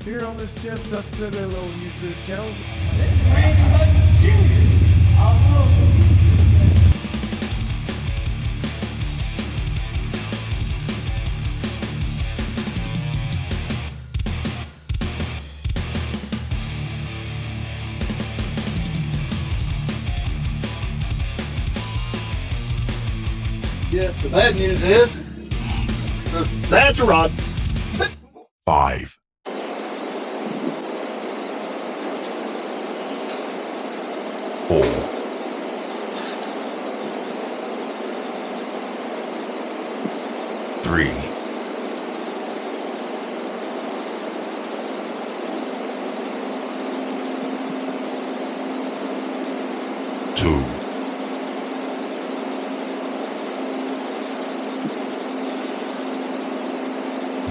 here on this Just a Silly Little YouTube channel. This is Randy Hutchins Jr. I love the Yes, the bad news is that's a rod. 5, 4, 3, 2,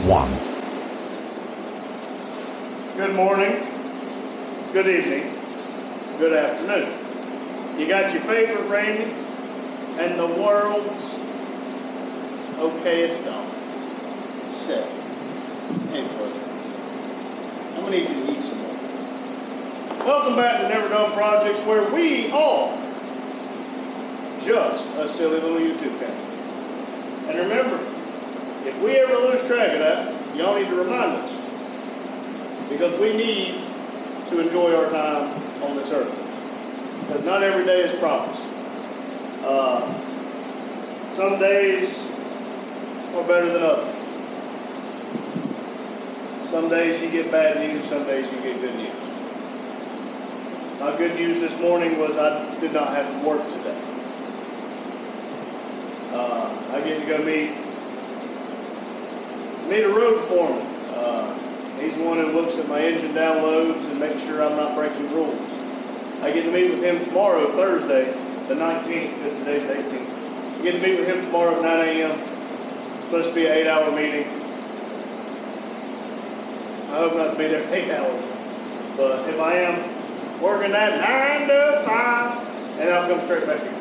1. Good morning, good evening, good afternoon. You got your favorite Randy and the world's okayest dog. Seth. Hey, brother. I'm gonna need you to eat some more. Welcome back to Never Done Projects, where we are just a silly little YouTube channel. And remember, if we ever lose track of that, y'all need to remind us. Because we need to enjoy our time on this earth. Because not every day is promised. Some days are better than others. Some days you get bad news, some days you get good news. My good news this morning was I did not have to work today. I get to go meet a road foreman. He's the one who looks at my engine downloads and makes sure I'm not breaking rules. I get to meet with him tomorrow, Thursday, the 19th, because today's the 18th. I get to meet with him tomorrow at 9 a.m. It's supposed to be an 8-hour meeting. I hope not to be there 8 hours. But if I am, working that 9 to 5, and I'll come straight back here.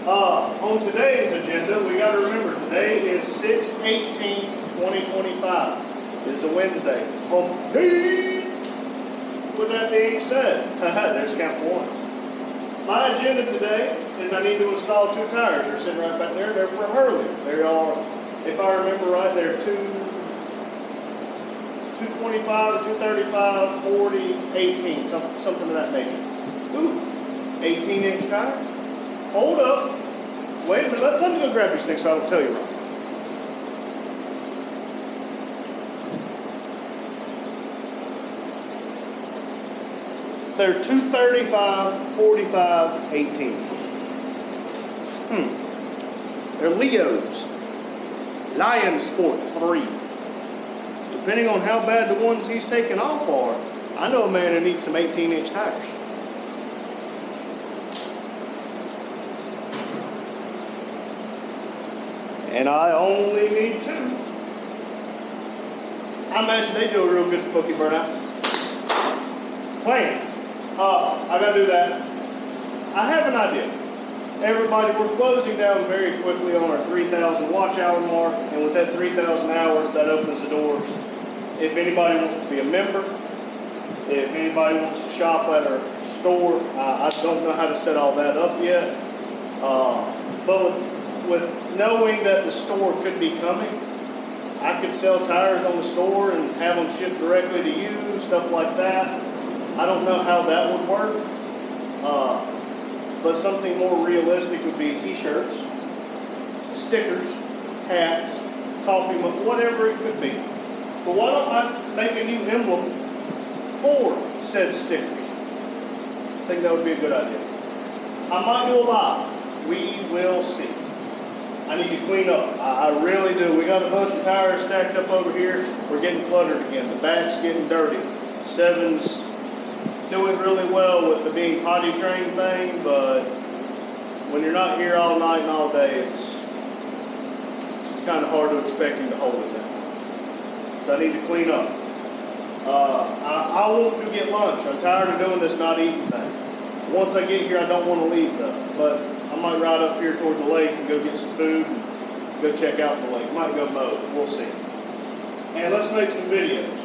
On today's agenda, we got to remember today is 6/18/2025. It's a Wednesday. With that being said, there's count one. My agenda today is I need to install 2 tires. They're sitting right back there. They're from earlier. They are, if I remember right, they're 225, 235, 40, 18, something of that nature. Ooh, 18-inch tires. Hold up. Wait a minute. Let me go grab these things so I don't tell you wrong. They're 235, 45, 18. They're Leos. Lion Sport 3. Depending on how bad the ones he's taking off are, I know a man who needs some 18-inch tires. And I only need 2. I imagine they do a real good smoky burnout. Plan. I gotta do that. I have an idea. Everybody, we're closing down very quickly on our 3,000 watch hour mark, and with that 3,000 hours, that opens the doors. If anybody wants to be a member, if anybody wants to shop at our store, I don't know how to set all that up yet. But with knowing that the store could be coming, I could sell tires on the store and have them shipped directly to you, stuff like that. I don't know how that would work, but something more realistic would be t-shirts, stickers, hats, coffee mug, whatever it could be. But why don't I make a new emblem for said stickers? I think that would be a good idea. I might do a live. We will see. I need to clean up. I really do. We got a bunch of tires stacked up over here. We're getting cluttered again. The back's getting dirty. 7's doing really well with the being potty trained thing, but when you're not here all night and all day, it's kind of hard to expect him to hold it down. So I need to clean up. I want to get lunch. I'm tired of doing this not eating thing. Once I get here, I don't want to leave though, but I might ride up here toward the lake and go get some food and go check out the lake. Might go mow. We'll see. And let's make some videos.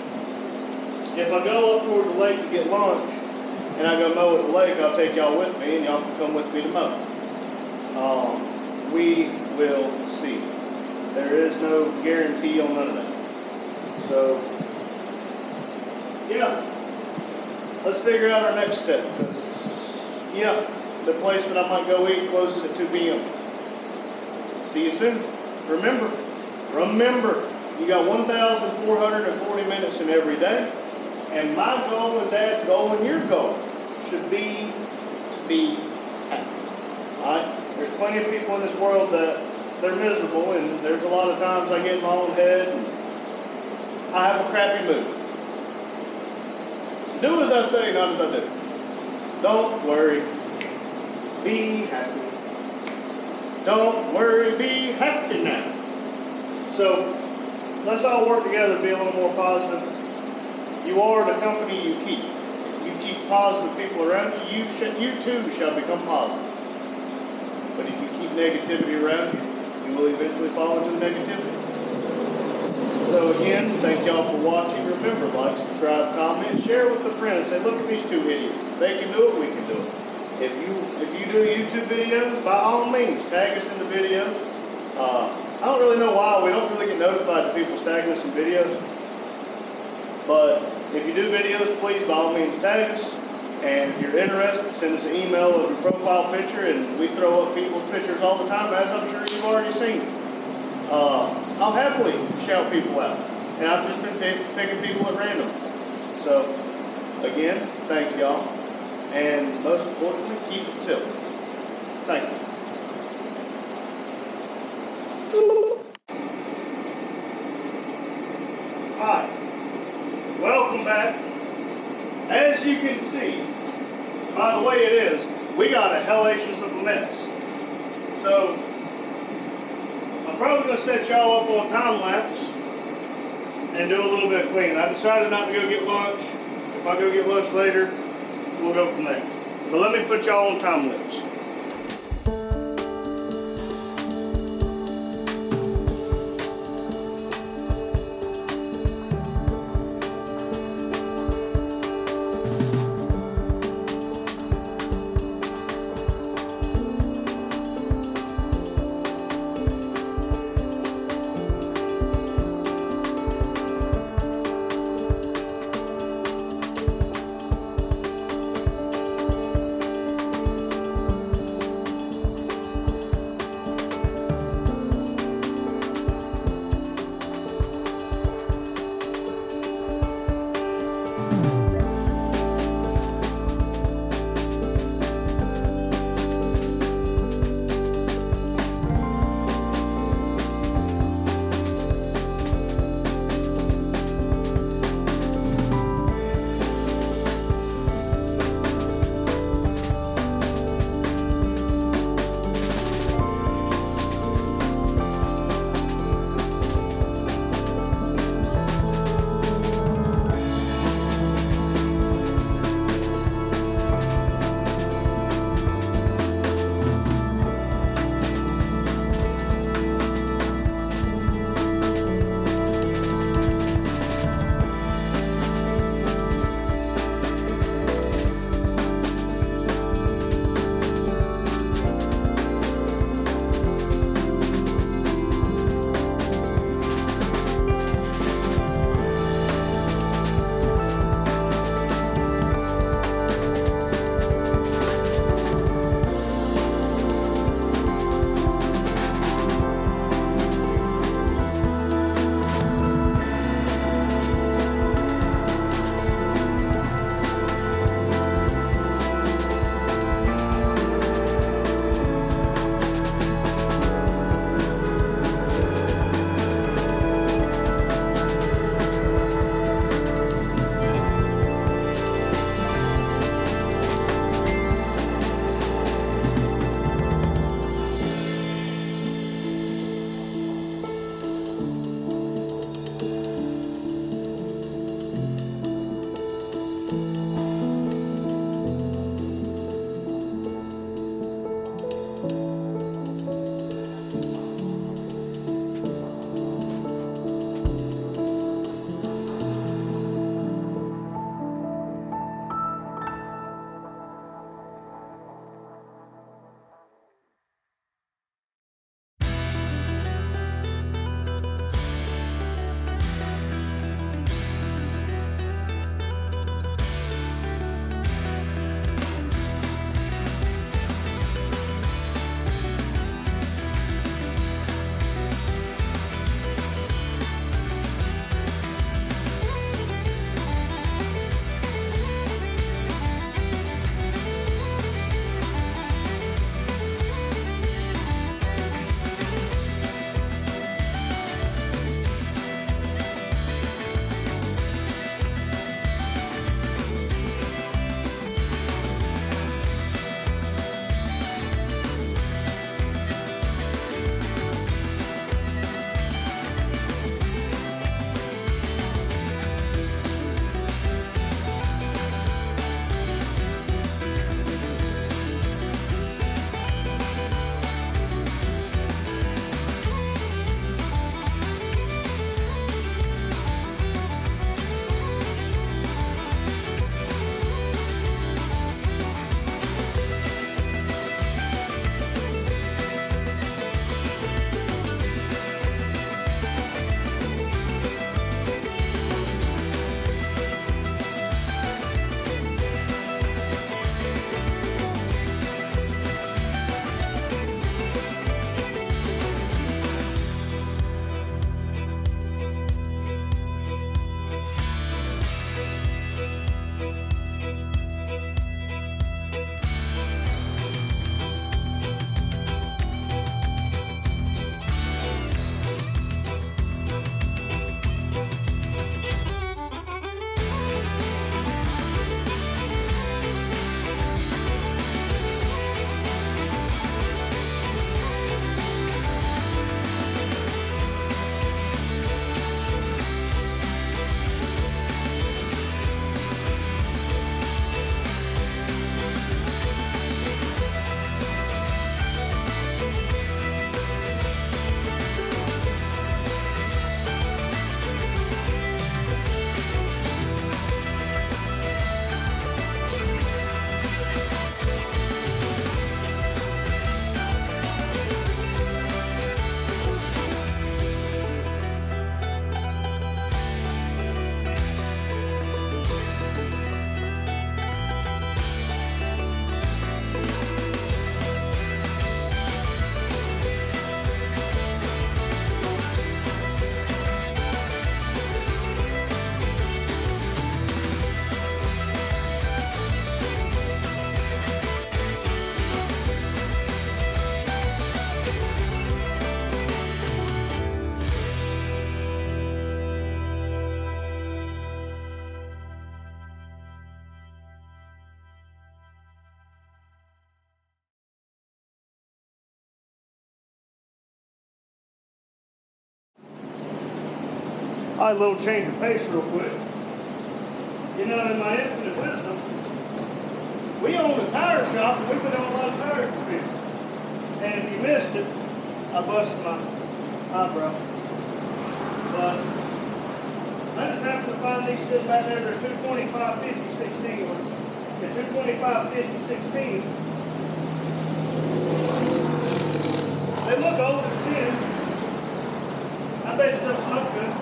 if I go up toward the lake to get lunch and I go mow at the lake, I'll take y'all with me and y'all can come with me to mow. We will see. There is no guarantee on none of that. So, yeah, let's figure out our next step. Because, yeah, the place that I might go eat closes at 2 p.m. See you soon. Remember, you got 1,440 minutes in every day. And my goal and Dad's goal and your goal should be to be happy. All right? There's plenty of people in this world that they're miserable, and there's a lot of times I get in my own head and I have a crappy mood. Do as I say, not as I do. Don't worry. Be happy. Don't worry, be happy now. So, let's all work together to be a little more positive. You are the company you keep. If you keep positive people around you, you too shall become positive. But if you keep negativity around you, you will eventually fall into negativity. So again, thank y'all for watching. Remember, like, subscribe, comment, share with the friends. Say, look at these two idiots. If they can do it, we can do it. If you do YouTube videos, by all means, tag us in the video. I don't really know why. We don't really get notified that people's tagging us in videos. But if you do videos, please, by all means, tag us. And if you're interested, send us an email of your profile picture, and we throw up people's pictures all the time, as I'm sure you've already seen. I'll happily shout people out. And I've just been picking people at random. So, again, thank y'all. And most importantly, keep it simple. Thank you. Hi. Welcome back. As you can see, by the way it is, we got a hellacious of a mess. So, I'm probably going to set y'all up on time lapse and do a little bit of cleaning. I decided not to go get lunch. If I go get lunch later, we'll go from there. But let me put y'all on time lapse. All right, little change of pace real quick. You know, in my infinite wisdom, we own a tire shop and we put on a lot of tires for people. And if you missed it, I busted my eyebrow. But I just happened to find these sitting back there. They're 225 50 16 ones. The 225 50 16. They look old as tin. I bet you they'll smoke good.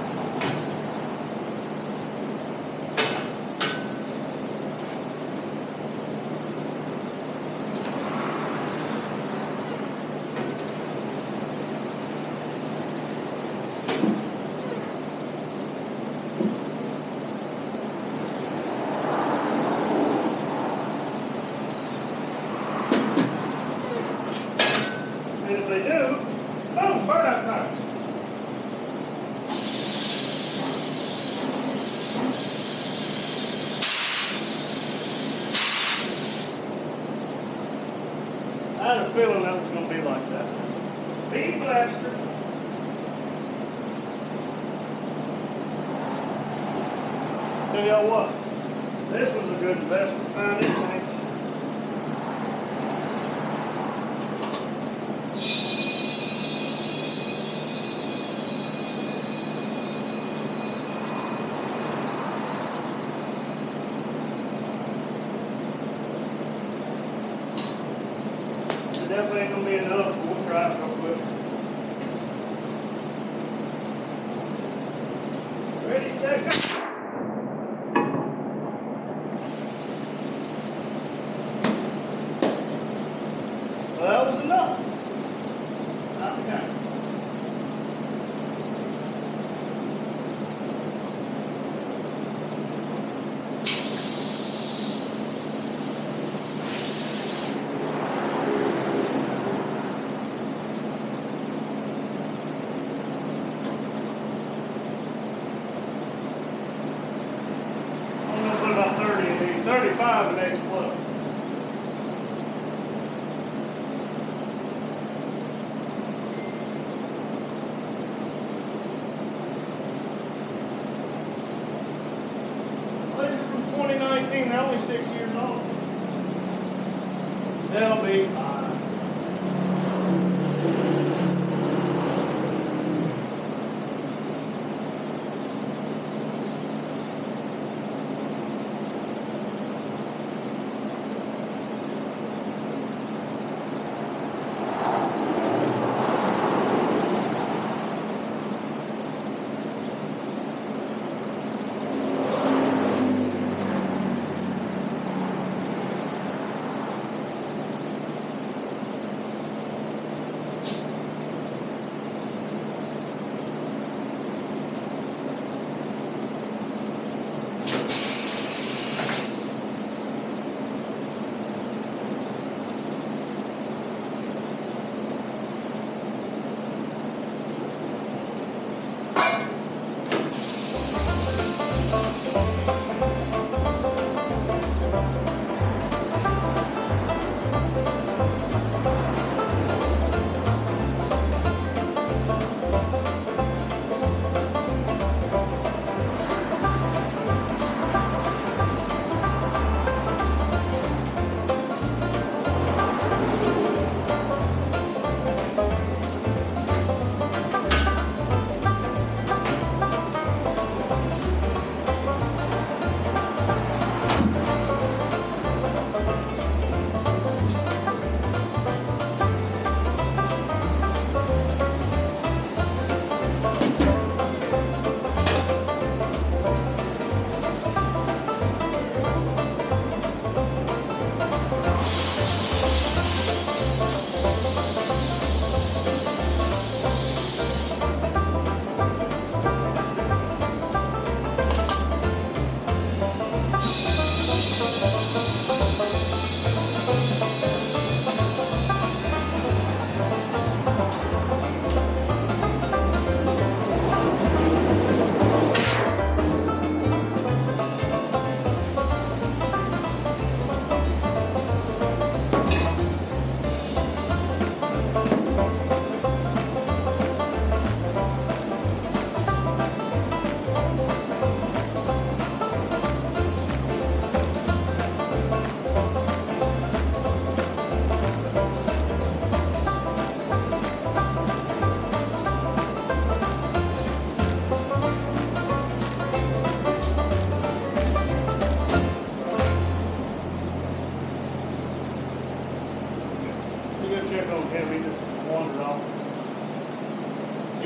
And if they do, boom, burn out tires. I had a feeling that was going to be like that. Bead blaster. Tell y'all what, this was a good investment. Find this thing. It definitely ain't gonna be enough, but we'll try it real quick. Ready, set, go. Well, that was enough. Okay. I'm gonna put about 30 in these. 35 and they explode. These are from 2019. They're only 6 years old. They'll be fine.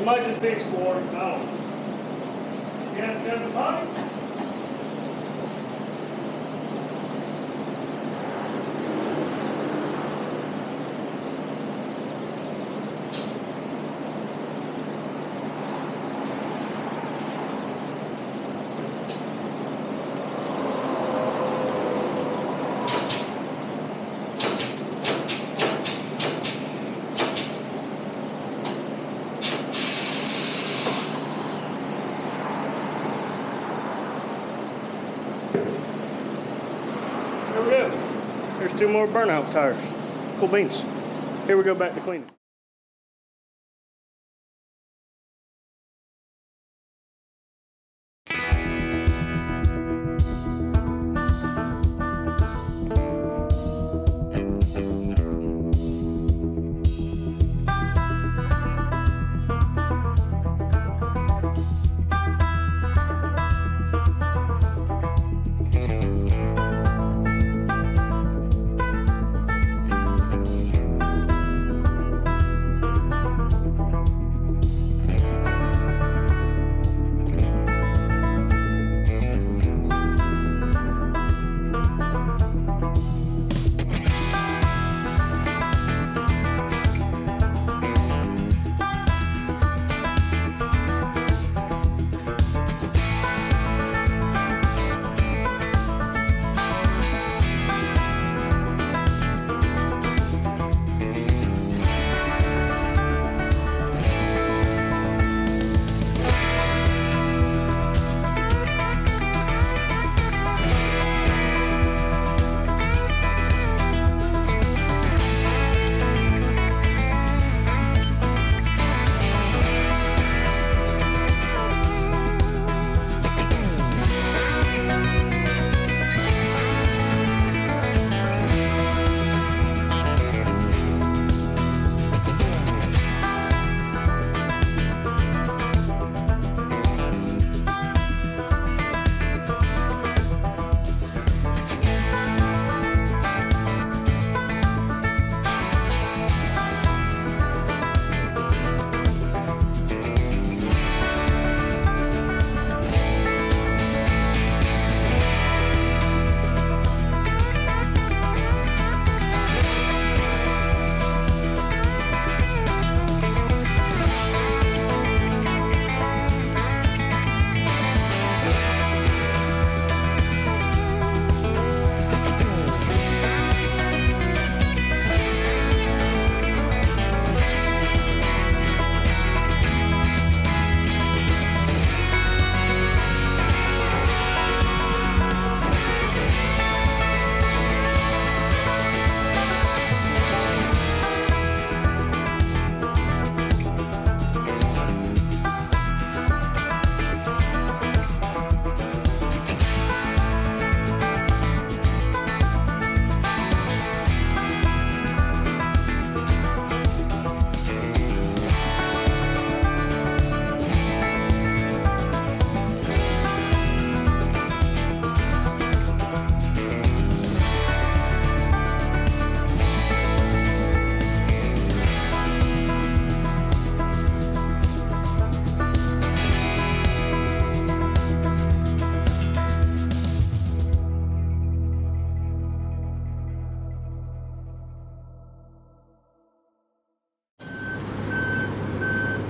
might just be exploring. No. You have the time? There we go. There's 2 more burnout tires. Cool beans. Here we go back to cleaning.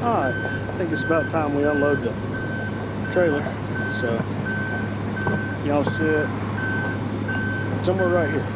Alright, I think it's about time we unload the trailer. So, y'all see it somewhere right here.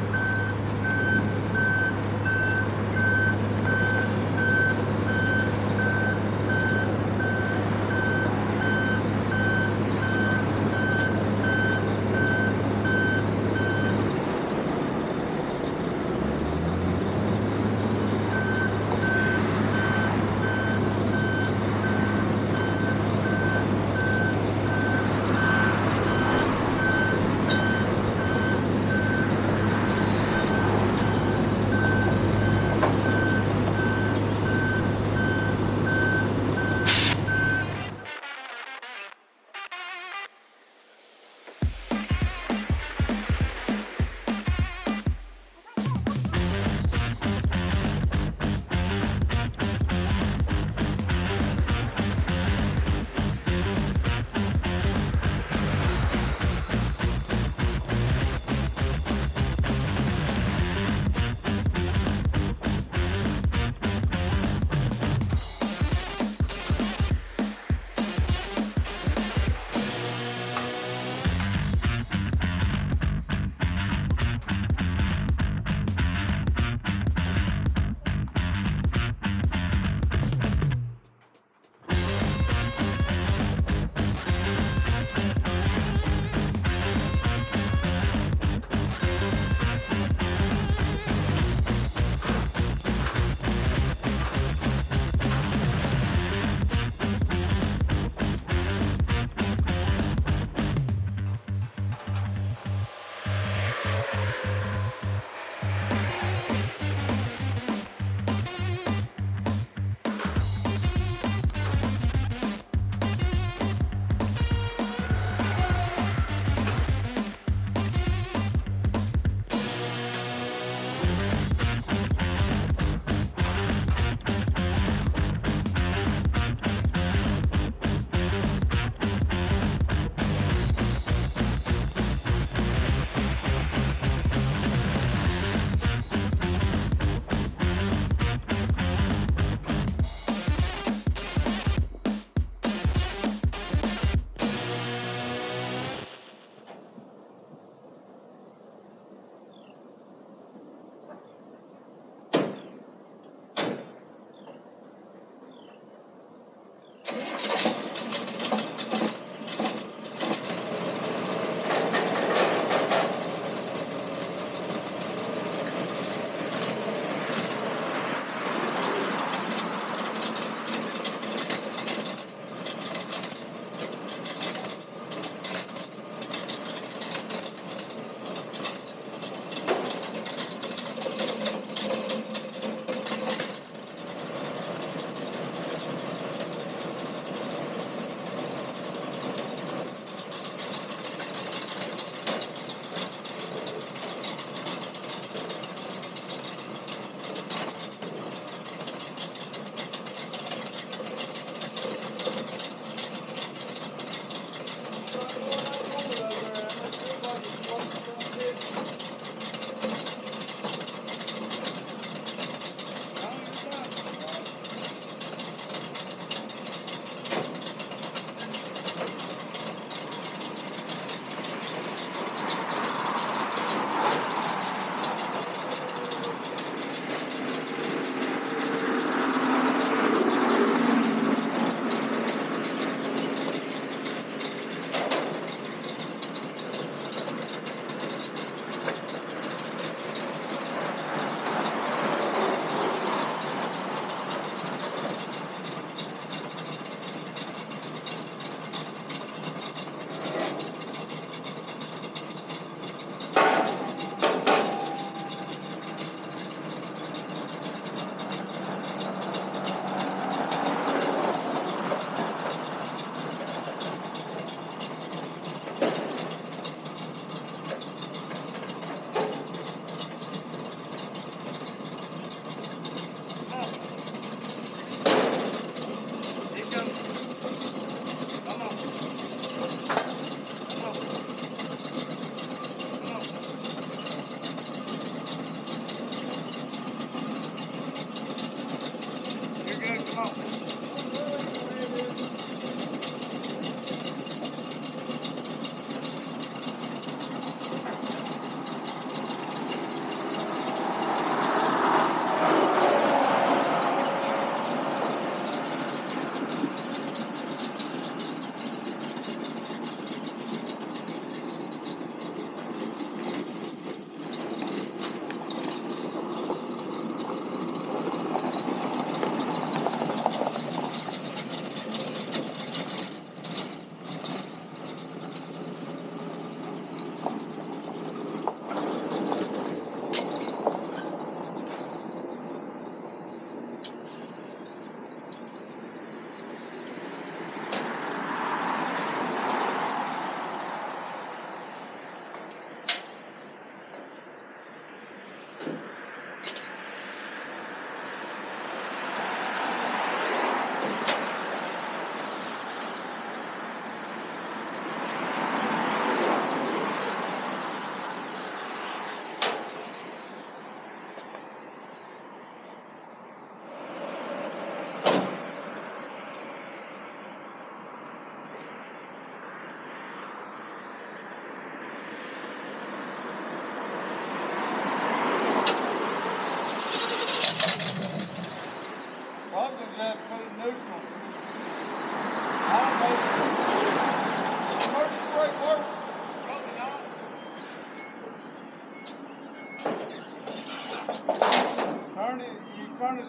turn it,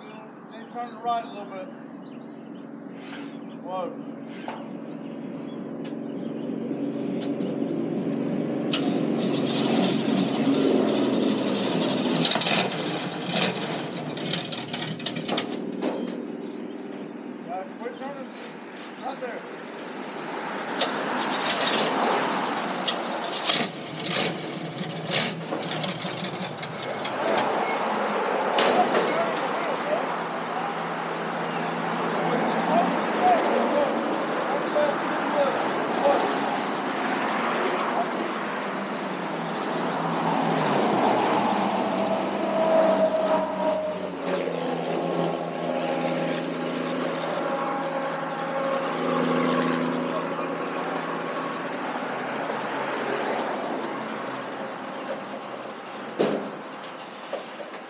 then turn it right a little bit. Whoa. Quit turning. Right there.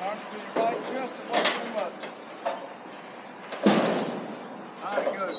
Turn it to your right just a little too much. All right, good.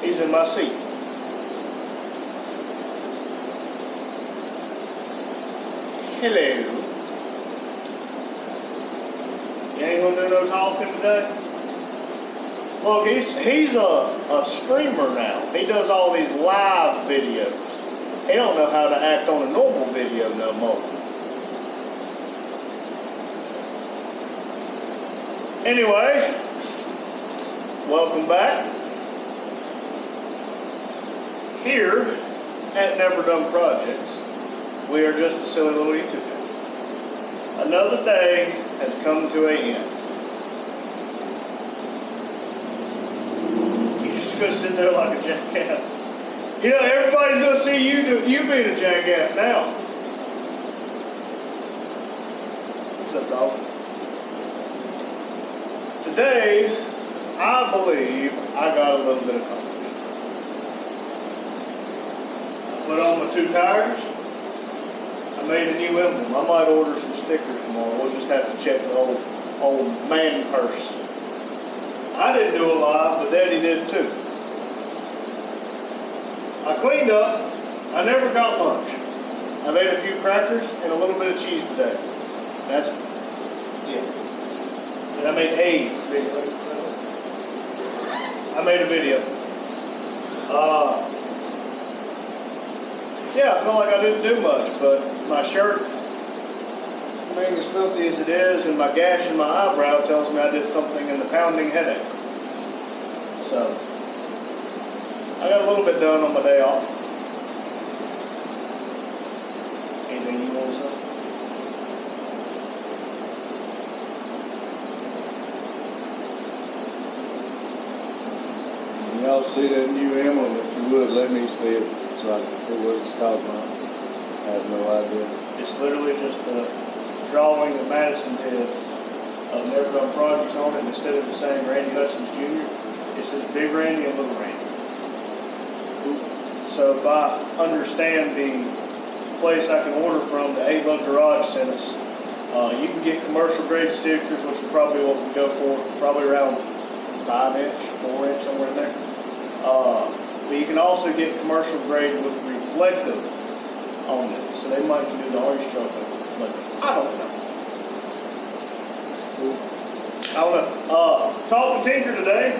He's in my seat. Hello. You ain't gonna do no talking today? Look, he's a streamer now. He does all these live videos. He don't know how to act on a normal video no more. Anyway, welcome back. Here at Never Done Projects, we are just a silly little YouTube channel. Another day has come to an end. You're just gonna sit there like a jackass. You know, everybody's gonna see you being a jackass now. So that's all. Today, I believe I got a little bit accomplished. Put on my 2 tires. I made a new emblem. I might order some stickers tomorrow. We'll just have to check the old man purse. I didn't do a lot, but Daddy did too. I cleaned up. I never got lunch. I made a few crackers and a little bit of cheese today. That's, yeah. And I made a video. I made a video. Yeah, I felt like I didn't do much, but my shirt, being as filthy as it is, and my gash in my eyebrow tells me I did something in the pounding headache. So, I got a little bit done on my day off. Anything you want to say? When y'all see that new emblem, if you would, let me see it so I can see what it's talking about. I have no idea. It's literally just a drawing that Madison did of Never Done Projects on it. Instead of the saying Randy Hutchins Jr., it says Big Randy and Little Randy. So if I understand the place I can order from, the 8 Lug Garage sent us, you can get commercial grade stickers, which is probably what we go for, probably around 5 inch, 4 inch, somewhere in there. But you can also get commercial grade with reflective on it, so they might do the orange truck, but I don't know. It's cool. I don't know. Talked to Tinker today.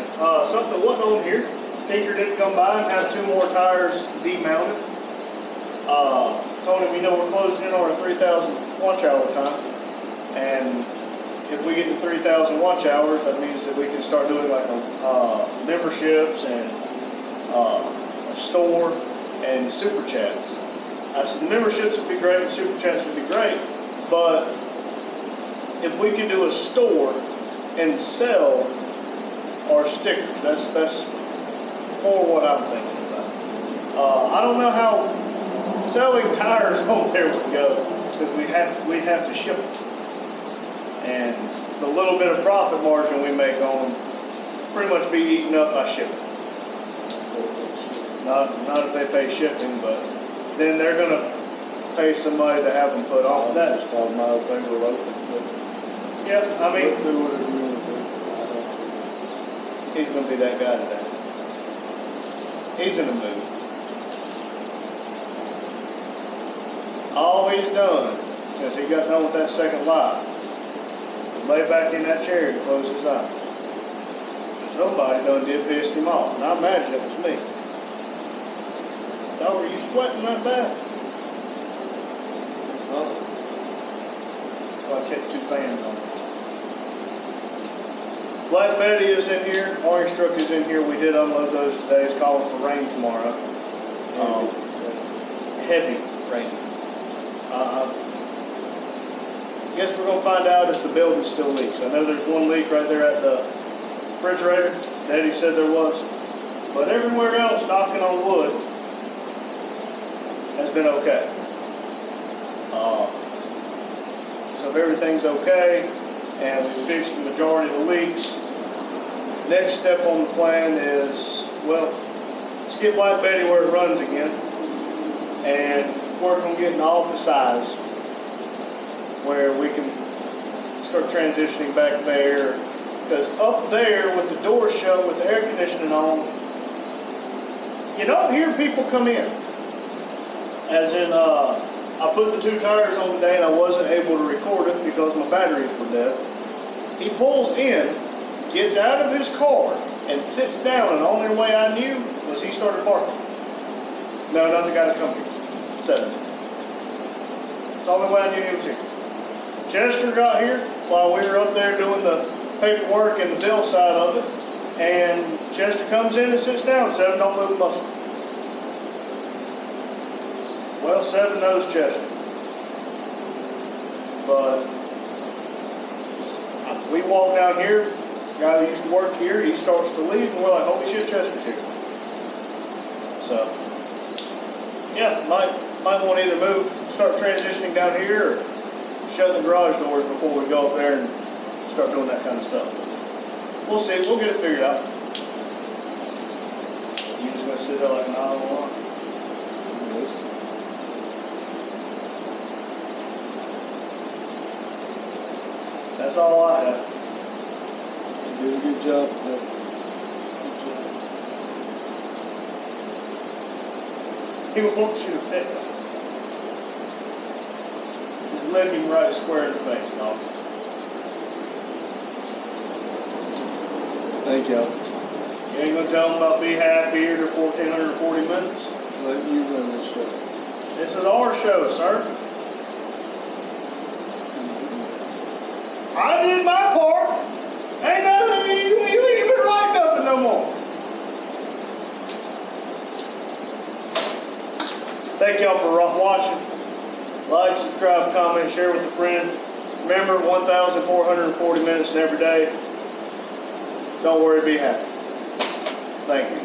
Something wasn't on here. Tinker did come by and have 2 more tires demounted. Told him, we're closing in on our 3,000 watch hour time, and if we get to 3,000 watch hours, that means that we can start doing like memberships and a store and super chats. I said the memberships would be great, the super chats would be great, but if we can do a store and sell our stickers, that's more what I'm thinking about. I don't know how selling tires on there would go, because we'd have to ship them. And the little bit of profit margin we make on pretty much be eaten up by shipping. Not if they pay shipping, but then they're gonna pay somebody to have them put on. That's Just talking about if they were open, but yeah. I mean, do whatever you want to do. I don't. he's gonna be that guy today. He's in the mood. All he's done since he got done with that second live, lay back in that chair and close his eyes. Somebody done did pissed him off, and I imagine it was me. Dog, are you sweating that bad? It's not. Well, I kept 2 fans on. Black Betty is in here, Orange Truck is in here. We did unload those today. It's calling for rain tomorrow. Heavy rain. Guess we're gonna find out if the building still leaks. I know there's one leak right there at the refrigerator. Daddy said there was. But everywhere else, knocking on wood, has been okay. So if everything's okay and we fixed the majority of the leaks, next step on the plan is, well, let's get Black Betty where it runs again and work on getting the office size where we can start transitioning back there. Because up there with the door shut, with the air conditioning on, you don't hear people come in. As in, I put the 2 tires on today and I wasn't able to record it because my batteries were dead. He pulls in, gets out of his car, and sits down, and the only way I knew was he started barking. No, not the guy that come here. 7. The only way I knew he was here. Chester got here while we were up there doing the paperwork and the bill side of it, and Chester comes in and sits down. 7 don't move a muscle. Well, 7 knows Chester. But we walk down here, guy who used to work here, he starts to leave, and we're like, holy shit, Chester's here. So, yeah, might want to either move, start transitioning down here, or shut the garage doors before we go up there and start doing that kind of stuff. We'll see. We'll get it figured out. You just gonna sit there like an eye on the line? Yes. That's all I have. You did a good job today. He wants you to pick him. Just look him right square in the face, dog. Thank y'all. You ain't gonna tell him about be happy here to 1,440 minutes? Let you run this show. This is our show, sir. I did my part. Ain't nothing, you ain't even like nothing no more. Thank y'all for watching. Like, subscribe, comment, share with a friend. Remember, 1,440 minutes in every day. Don't worry, be happy. Thank you.